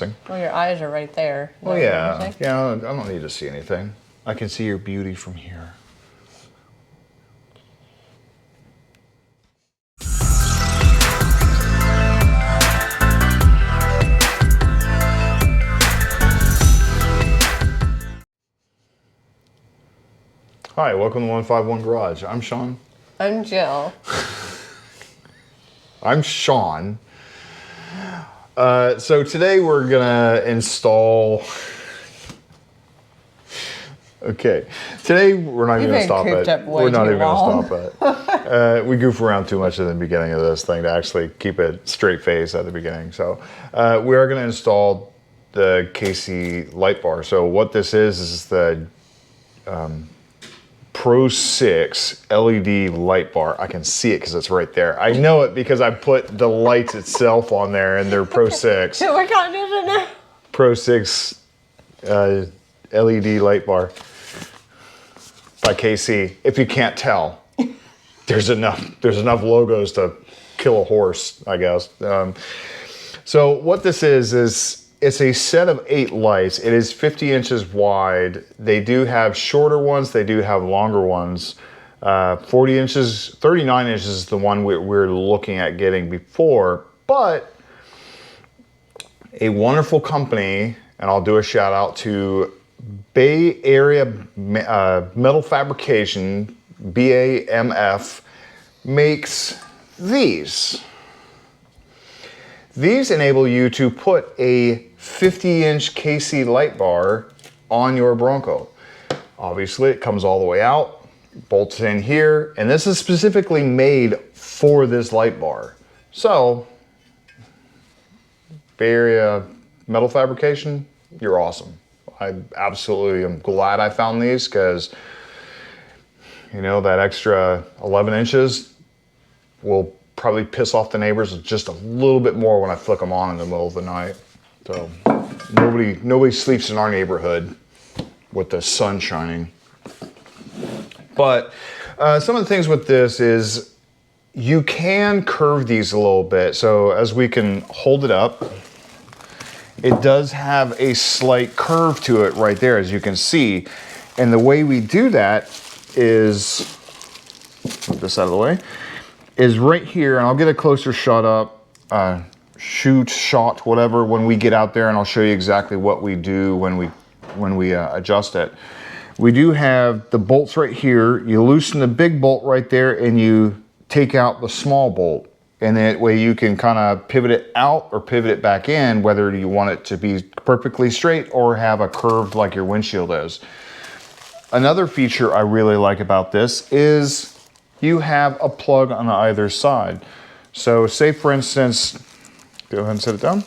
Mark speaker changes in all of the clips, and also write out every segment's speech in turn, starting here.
Speaker 1: Well, your eyes are right there.
Speaker 2: Well, yeah. Yeah, I don't need to see anything. I can see your beauty from here. Hi, welcome to 151 Garage. I'm Shawn.
Speaker 1: I'm Jill.
Speaker 2: I'm Shawn. So today we're gonna install. Okay, today we're not even gonna stop it. We're not even gonna stop it. We goof around too much in the beginning of this thing to actually keep it straight face at the beginning. So we are gonna install the KC light bar. So what this is the PRO6 LED light bar. I can see it because it's right there. I know it because I put the lights itself on there and they're PRO6.
Speaker 1: We're gonna do it now.
Speaker 2: PRO6 LED light bar by KC. If you can't tell, there's enough logos to kill a horse, I guess. So what this is it's a set of 8 lights. It is 50 inches wide. They do have shorter ones. They do have longer ones. 40 inches, 39 inches is the one we're looking at getting before. But a wonderful company, and I'll do a shout out to Bay Area Metal Fabrication, BAMF, makes these. These enable you to put a 50-inch KC light bar on your Bronco. Obviously, it comes all the way out, bolts in here, and this is specifically made for this light bar. So, Bay Area Metal Fabrication, you're awesome. I absolutely am glad I found these because, you know, that extra 11 inches will probably piss off the neighbors just a little bit more when I flick them on in the middle of the night. So nobody sleeps in our neighborhood with the sun shining. But some of the things with this is you can curve these a little bit. So as we can hold it up, it does have a slight curve to it right there, as you can see. And the way we do that is, put this out of the way, is right here, and I'll get a closer shot up, shot, whatever, when we get out there, and I'll show you exactly what we do when we adjust it. We do have the bolts right here. You loosen the big bolt right there, and you take out the small bolt, and that way you can kind of pivot it out or pivot it back in, whether you want it to be perfectly straight or have a curve like your windshield is. Another feature I really like about this is you have a plug on either side. So say for instance, go ahead and set it down.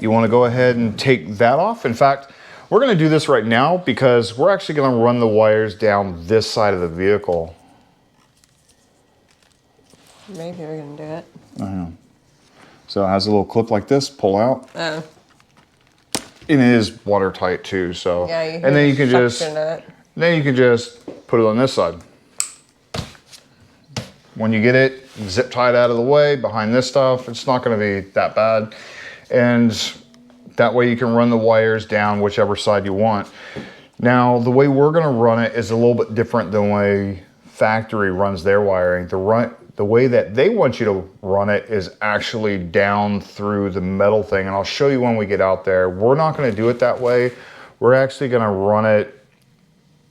Speaker 2: You want to go ahead and take that off. In fact, we're going to do this right now because we're actually going to run the wires down this side of the vehicle.
Speaker 1: Maybe we're going to do it.
Speaker 2: I know. So it has a little clip like this, pull out.
Speaker 1: Oh.
Speaker 2: And it is watertight too, so.
Speaker 1: Yeah, you
Speaker 2: and then you can just put it on this side. When you get it zip tied out of the way behind this stuff, it's not going to be that bad. And that way you can run the wires down whichever side you want. Now, the way we're going to run it is a little bit different than the way factory runs their wiring. The way that they want you to run it is actually down through the metal thing. And I'll show you when we get out there. We're not going to do it that way. We're actually going to run it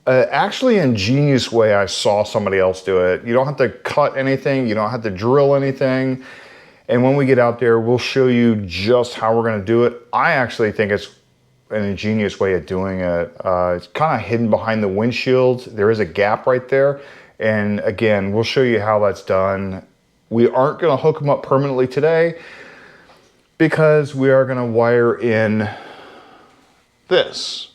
Speaker 2: actually an ingenious way I saw somebody else do it. You don't have to cut anything. You don't have to drill anything. And when we get out there, we'll show you just how we're going to do it. I actually think it's an ingenious way of doing it. It's kind of hidden behind the windshield. There is a gap right there. And again, we'll show you how that's done. We aren't going to hook them up permanently today because we are going to wire in this.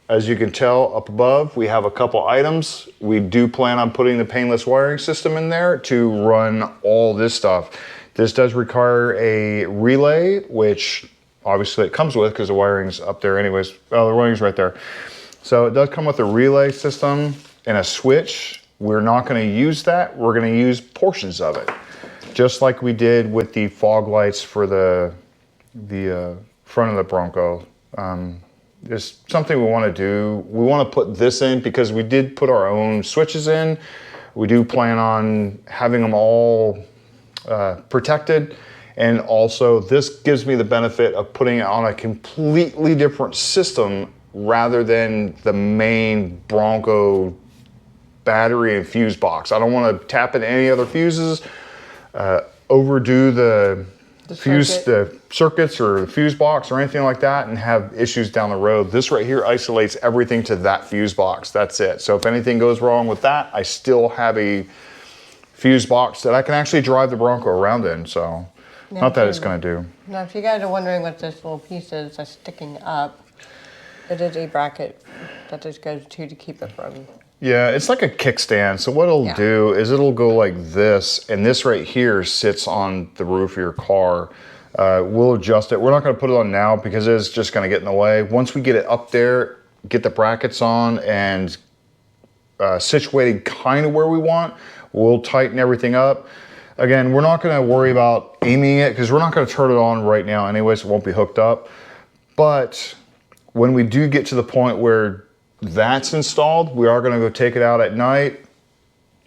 Speaker 2: As you can tell up above, we have a couple items. We do plan on putting the painless wiring system in there to run all this stuff. This does require a relay, which obviously it comes with because the wiring's up there anyways. Oh, the wiring's right there. So it does come with a relay system and a switch. We're not going to use that. We're going to use portions of it. Just like we did with the fog lights for the front of the Bronco. It's something we want to do. We want to put this in because we did put our own switches in. We do plan on having them all protected. And also this gives me the benefit of putting it on a completely different system rather than the main Bronco battery and fuse box. I don't want to tap into any other fuses, overdo the circuits or the fuse box or anything like that and have issues down the road. This right here isolates everything to that fuse box. That's it. So if anything goes wrong with that, I still have a fuse box that I can actually drive the Bronco around in. So not that it's going to do.
Speaker 1: Now, if you guys are wondering what this little piece is that's sticking up, it is a bracket that this goes to keep it from.
Speaker 2: Yeah, it's like a kickstand. So what it'll do is it'll go like this, and this right here sits on the roof of your car. We'll adjust it. We're not going to put it on now because it's just going to get in the way. Once we get it up there, get the brackets on and situated kind of where we want, we'll tighten everything up. Again, we're not going to worry about aiming it because we're not going to turn it on right now anyways. It won't be hooked up. But when we do get to the point where that's installed, we are going to go take it out at night,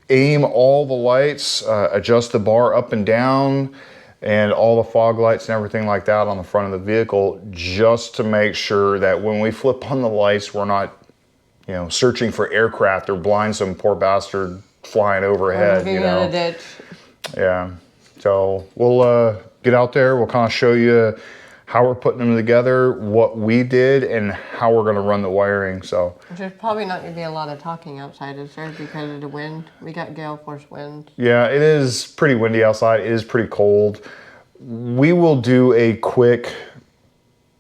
Speaker 2: aim all the lights, adjust the bar up and down, and all the fog lights and everything like that on the front of the vehicle, just to make sure that when we flip on the lights, we're not, you know, searching for aircraft or blind some poor bastard flying overhead, you know. Yeah, so we'll get out there, we'll kind of show you how we're putting them together, what we did, and how we're going to run the wiring. So
Speaker 1: there's probably not going to be a lot of talking outside, is there, because of the wind? We got gale force winds.
Speaker 2: Yeah, it is pretty windy outside. It is pretty cold. We will do a quick,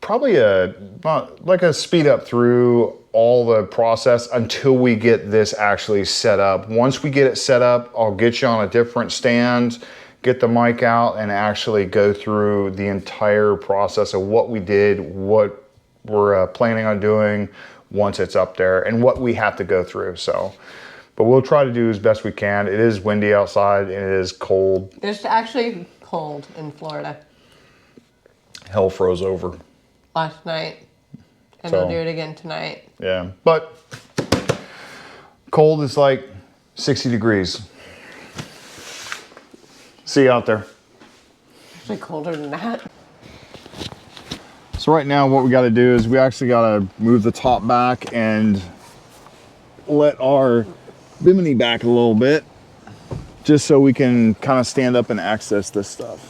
Speaker 2: probably like a speed up through all the process until we get this actually set up. Once we get it set up, I'll get you on a different stand, get the mic out, and actually go through the entire process of what we did, what we're planning on doing once it's up there, and what we have to go through. So, but we'll try to do as best we can. It is windy outside and it is cold.
Speaker 1: It's actually cold in Florida.
Speaker 2: Hell froze over
Speaker 1: Last night, and
Speaker 2: So,
Speaker 1: we'll do it again tonight.
Speaker 2: Yeah, but cold is like 60 degrees. See you out there.
Speaker 1: Actually colder than that.
Speaker 2: So right now what we got to do is we actually got to move the top back and let our bimini back a little bit, just so we can kind of stand up and access this stuff.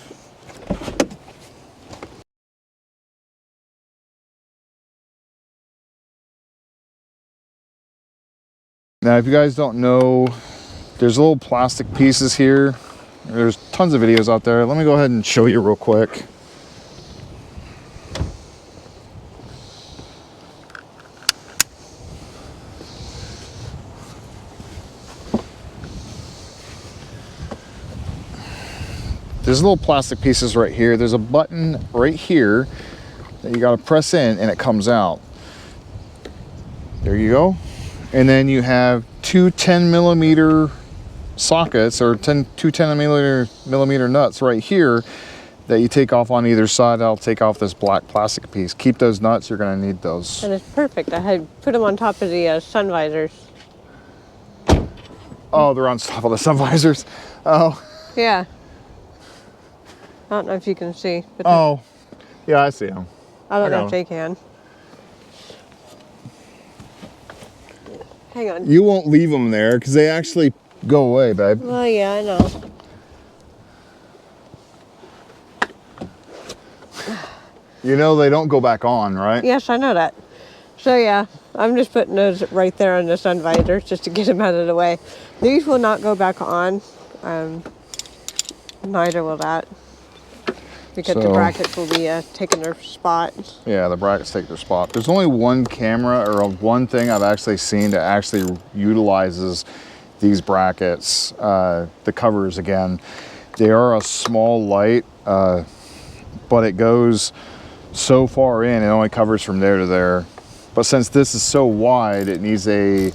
Speaker 2: Now, if you guys don't know, there's little plastic pieces here. There's tons of videos out there. Let me go ahead and show you real quick. There's little plastic pieces right here. There's a button right here that you got to press in and it comes out. There you go. And then you have two 10mm sockets, or two 10mm nuts right here that you take off on either side. I'll take off this black plastic piece. Keep those nuts, you're gonna need those.
Speaker 1: And it's perfect. I had put them on top of the sun visors.
Speaker 2: Oh, they're on top of the sun visors. Oh.
Speaker 1: Yeah. I don't know if you can see. But
Speaker 2: oh, yeah, I see them.
Speaker 1: I don't know if they can. Hang on.
Speaker 2: You won't leave them there because they actually go away, babe.
Speaker 1: Well, yeah, I know.
Speaker 2: You know they don't go back on, right?
Speaker 1: Yes, I know that. So yeah, I'm just putting those right there on the sun visors just to get them out of the way. These will not go back on. Neither will that. Because the brackets will be taking their spot. Yeah, the brackets take their spot. There's only one camera or one thing I've actually seen that actually utilizes these brackets, the covers again. They are a small light, but it goes so far in, it only covers from there to there. But since this is so wide, it needs a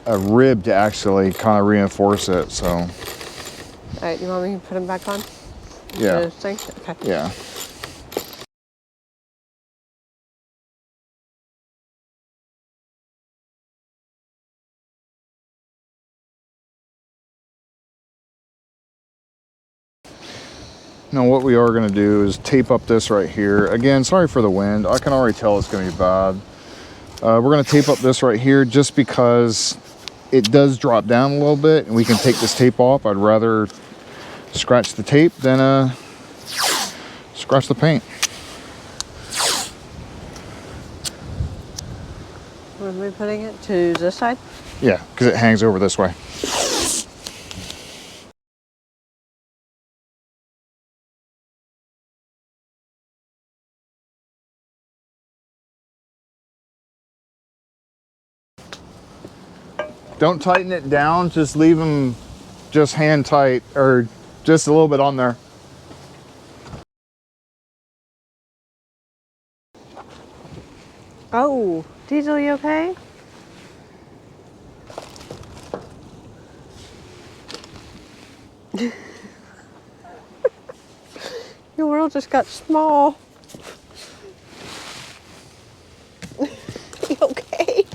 Speaker 1: rib to actually kind of reinforce it, so. All right, you want me to put them back on? Yeah. Okay. Yeah. Now what we are going to do is tape up this right here. Again, sorry for the wind. I can already tell it's going to be bad. We're going to tape up this right here just because it does drop down a little bit and we can take this tape off. I'd rather scratch the tape than scratch the paint.
Speaker 3: Where are we putting it? To this side?
Speaker 1: Yeah, because it hangs over this way. Don't tighten it down, just leave them just hand tight or just a little bit on there.
Speaker 3: Oh, Diesel, you okay? Your world just got small. You okay?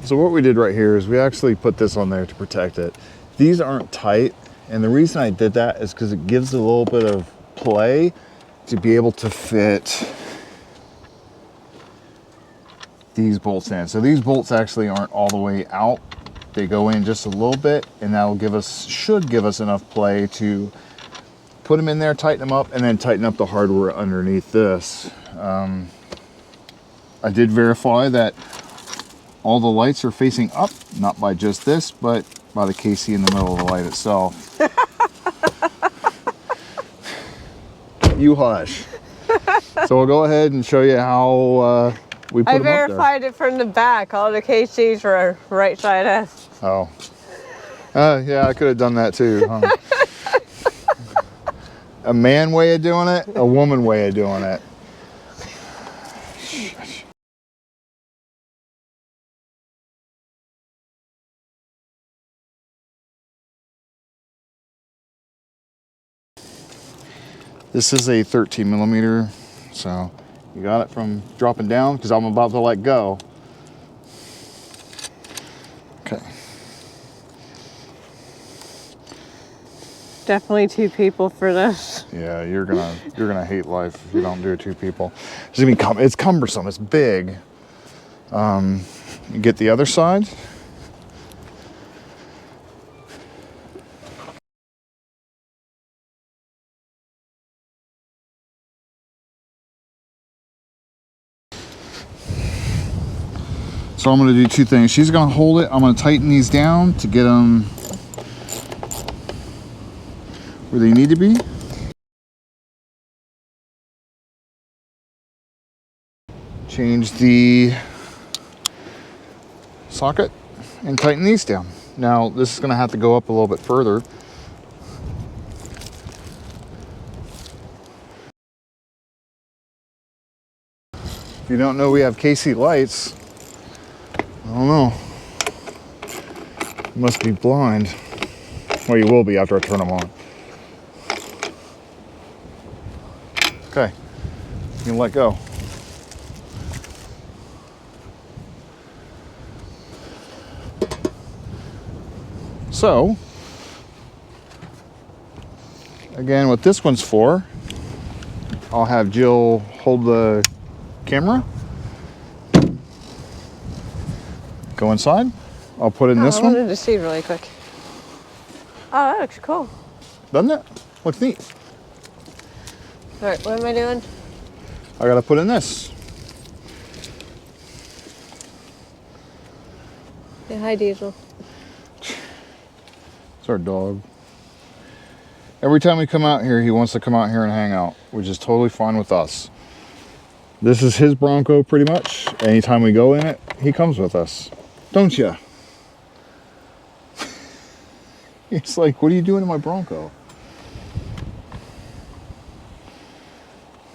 Speaker 1: So what we did right here is we actually put this on there to protect it. These aren't tight, and the reason I did that is because it gives a little bit of play to be able to fit these bolts in. So these bolts actually aren't all the way out. They go in just a little bit, and that'll give us, should give us enough play to put them in there, tighten them up, and then tighten up the hardware underneath this. I did verify that all the lights are facing up, not by just this, but by the KC in the middle of the light itself. You hush. So we'll go ahead and show you how we put them up there.
Speaker 3: I verified it from the back. All the KCs were right side up.
Speaker 1: Oh. Yeah, I could have done that too, huh? A man way of doing it, a woman way of doing it. This is a 13 millimeter, so you got it from dropping down because I'm about to let go. Okay.
Speaker 3: Definitely two people for this.
Speaker 1: Yeah, you're gonna hate life if you don't do 2 people. It's cumbersome. It's big. You get the other side. So I'm going to do 2 things. She's going to hold it. I'm going to tighten these down to get them where they need to be. Change the socket and tighten these down. Now this is going to have to go up a little bit further. If you don't know we have KC lights, I don't know. You must be blind. Well, you will be after I turn them on. Okay, you can let go. So, again, what this one's for, I'll have Jill hold the camera. Go inside. I'll put in this one.
Speaker 3: I wanted to see really quick. Oh, that looks cool.
Speaker 1: Doesn't it? Looks neat.
Speaker 3: All right, what am I doing?
Speaker 1: I gotta put in this.
Speaker 3: Yeah, hi, Diesel.
Speaker 1: It's our dog. Every time we come out here, he wants to come out here and hang out, which is totally fine with us. This is his Bronco pretty much. Anytime we go in it, he comes with us. Don't ya? It's like, what are you doing in my Bronco?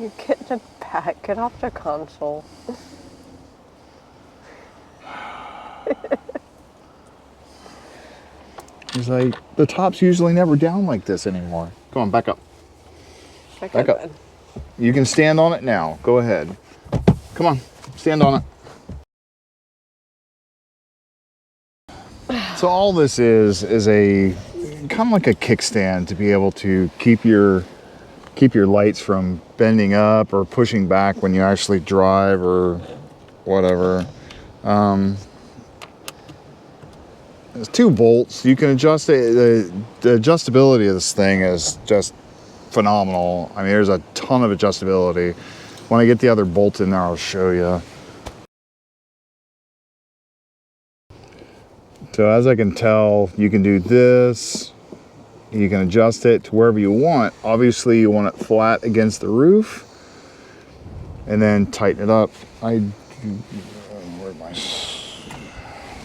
Speaker 3: You get in the back, get off the console.
Speaker 1: He's like, the top's usually never down like this anymore. Come on, back up. Back up. You can stand on it now. Go ahead. Come on, stand on it. So all this is a kind of like a kickstand to be able to keep your lights from bending up or pushing back when you actually drive or whatever. There's 2 bolts. You can adjust it. The adjustability of this thing is just phenomenal. I mean, there's a ton of adjustability. When I get the other bolt in there, I'll show you. So as I can tell, you can do this. You can adjust it to wherever you want. Obviously, you want it flat against the roof, and then tighten it up.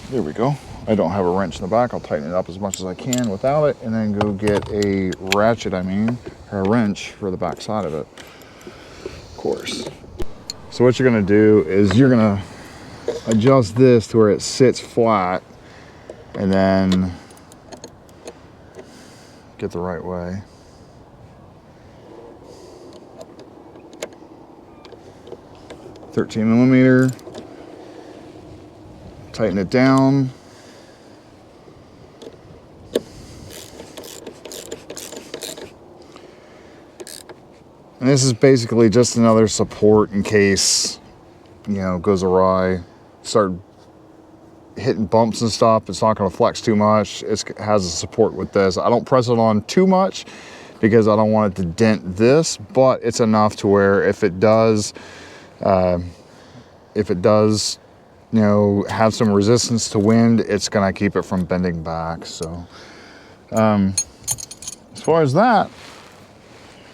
Speaker 1: There we go. I don't have a wrench in the back. I'll tighten it up as much as I can without it, and then go get a ratchet, or a wrench for the back side of it, of course. So what you're gonna do is you're gonna adjust this to where it sits flat, and then get the right way. .13mm. Tighten it down. And this is basically just another support in case, you know, it goes awry. Start hitting bumps and stuff. It's not going to flex too much. It has a support with this. I don't press it on too much because I don't want it to dent this, but it's enough to where if it does, you know, have some resistance to wind, it's going to keep it from bending back. So, as far as that,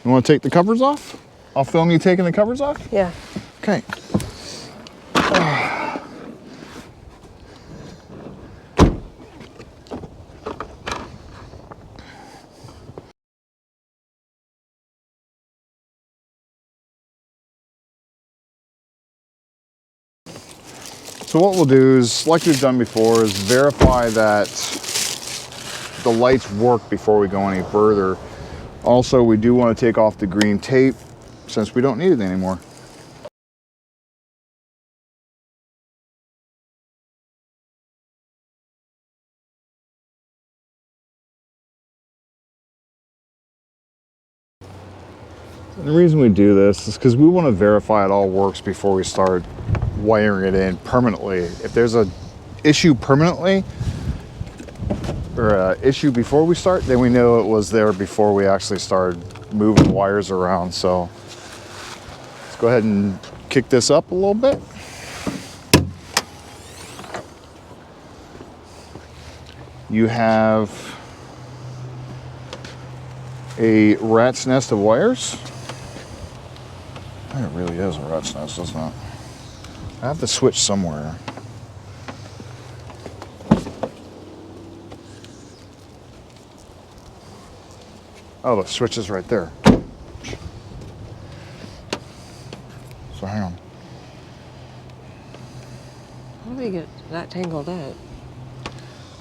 Speaker 1: you want to take the covers off? I'll film you taking the covers off?
Speaker 3: Yeah.
Speaker 1: Okay. So what we'll do is, like we've done before, is verify that the lights work before we go any further. Also, we do want to take off the green tape since we don't need it anymore. And the reason we do this is because we want to verify it all works before we start wiring it in permanently. If there's an issue permanently, or an issue before we start, then we know it was there before we actually started moving wires around. So let's go ahead and kick this up a little bit. You have a rat's nest of wires. It really is a rat's nest, doesn't it? I have to switch somewhere. Oh, the switch is right there. So hang on.
Speaker 3: How do we get that tangled up?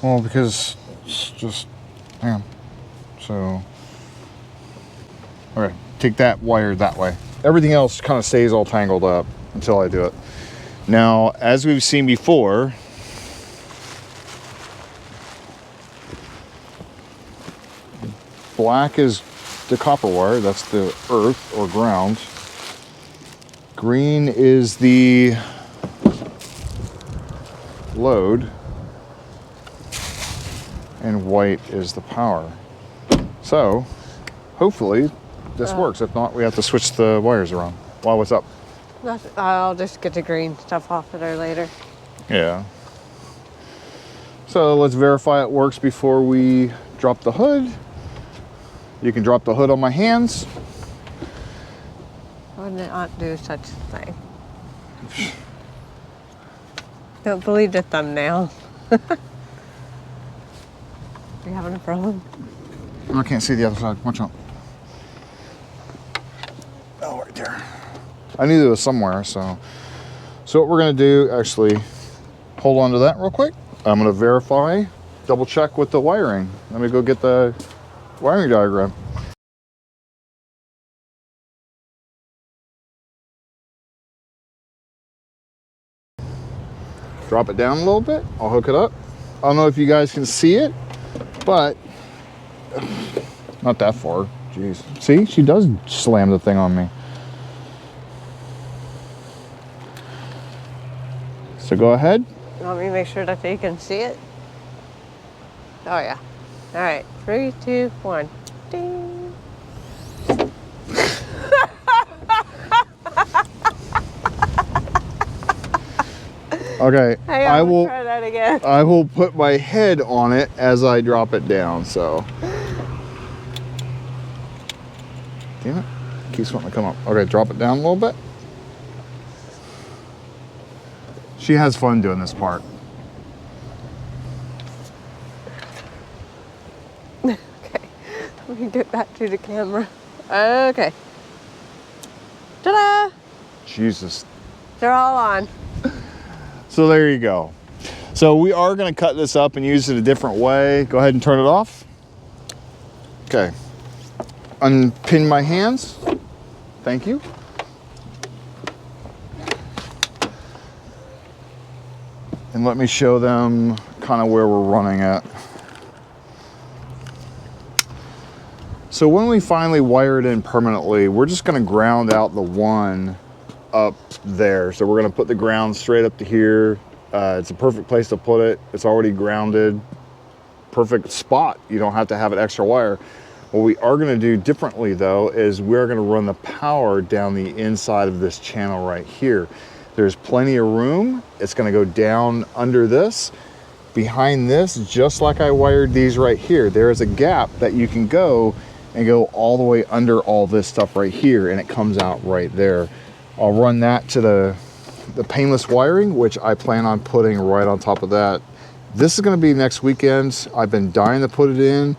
Speaker 1: Well, because it's just, hang on. So, okay, take that wire that way. Everything else kind of stays all tangled up until I do it. Now, as we've seen before, black is the copper wire, that's the earth or ground. Green is the load, and white is the power. So, hopefully this works. If not, we have to switch the wires around. Well, what's up?
Speaker 3: Nothing. I'll just get the green stuff off of there later.
Speaker 1: Yeah. So let's verify it works before we drop the hood. You can drop the hood on my hands.
Speaker 3: I would not do such a thing. Don't believe the thumbnail. You having a problem?
Speaker 1: I can't see the other side. Watch out. Oh, right there. I knew there was somewhere, so what we're gonna do, actually, hold on to that real quick. I'm gonna verify double check with the wiring. Let me go get the wiring diagram. Drop it down a little bit. I'll hook it up. I don't know if you guys can see it, but not that far. Jeez. See, she does slam the thing on me. So go ahead.
Speaker 3: Let me make sure that you can see it. Oh yeah. All right, 3, 2, 1. Ding.
Speaker 1: Okay,
Speaker 3: I will try that again.
Speaker 1: I will put my head on it as I drop it down. So, damn it, keeps wanting to come up. Okay, drop it down a little bit. She has fun doing this part.
Speaker 3: Okay, let me get back to the camera. Okay. Ta-da!
Speaker 1: Jesus.
Speaker 3: They're all on.
Speaker 1: So there you go. So we are going to cut this up and use it a different way. Go ahead and turn it off. Okay. Unpin my hands. Thank you. And let me show them kind of where we're running at. So when we finally wire it in permanently, we're just going to ground out the one up there. So we're going to put the ground straight up to here. It's a perfect place to put it. It's already grounded. Perfect spot. You don't have to have an extra wire. What we are going to do differently though is we're going to run the power down the inside of this channel right here. There's plenty of room. It's going to go down under this. Behind this, just like I wired these right here, there is a gap that you can go and go all the way under all this stuff right here, and it comes out right there. I'll run that to the painless wiring, which I plan on putting right on top of that. This is going to be next weekend. I've been dying to put it in.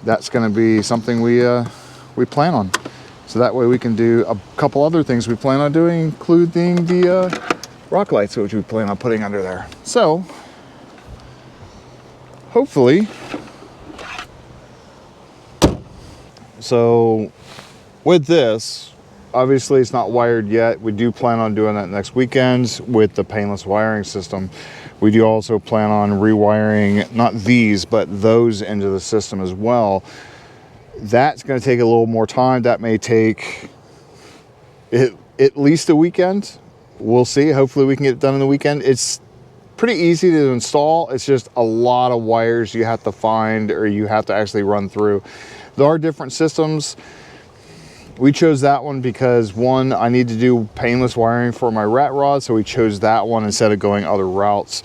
Speaker 1: That's going to be something we plan on. So that way we can do a couple other things we plan on doing, including the rock lights, which we plan on putting under there. So hopefully, so with this, obviously it's not wired yet. We do plan on doing that next weekend with the painless wiring system. We do also plan on rewiring, not these, but those into the system as well. That's going to take a little more time. That may take at least a weekend. We'll see. Hopefully we can get it done in the weekend. It's pretty easy to install. It's just a lot of wires you have to find or you have to actually run through. There are different systems. We chose that one because one, I need to do painless wiring for my rat rod, so we chose that one instead of going other routes.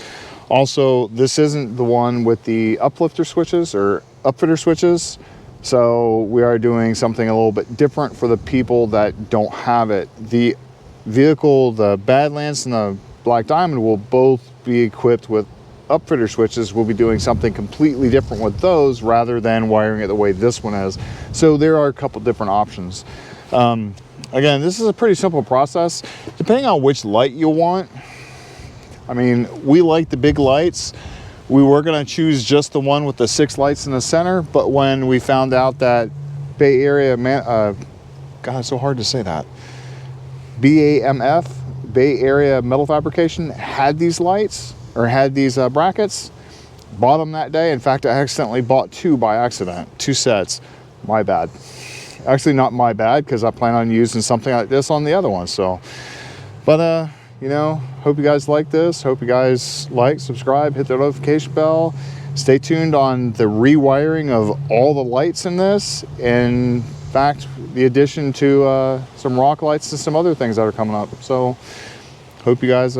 Speaker 1: Also, this isn't the one with the uplifter switches or upfitter switches, so we are doing something a little bit different for the people that don't have it. The vehicle, the Badlands and the Black Diamond, will both be equipped with upfitter switches. We'll be doing something completely different with those rather than wiring it the way this one is. So there are a couple different options. Again, this is a pretty simple process. Depending on which light you want, I mean, we like the big lights. We were gonna choose just the one with the 6 lights in the center, but when we found out that Bay Area, God, it's so hard to say that. BAMF, Bay Area Metal Fabrication, had these lights, or had these brackets, bought them that day. In fact, I accidentally bought 2 by accident, 2 sets. My bad. Actually, not my bad, because I plan on using something like this on the other one. So, but you know, hope you guys like this. Hope you guys like, subscribe, hit the notification bell. Stay tuned on the rewiring of all the lights in this. In fact, the addition to some rock lights and some other things that are coming up. So, hope you guys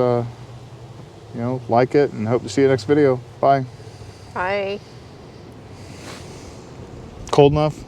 Speaker 1: you know, like it, and hope to see you next video. Bye.
Speaker 3: Bye.
Speaker 1: Cold enough?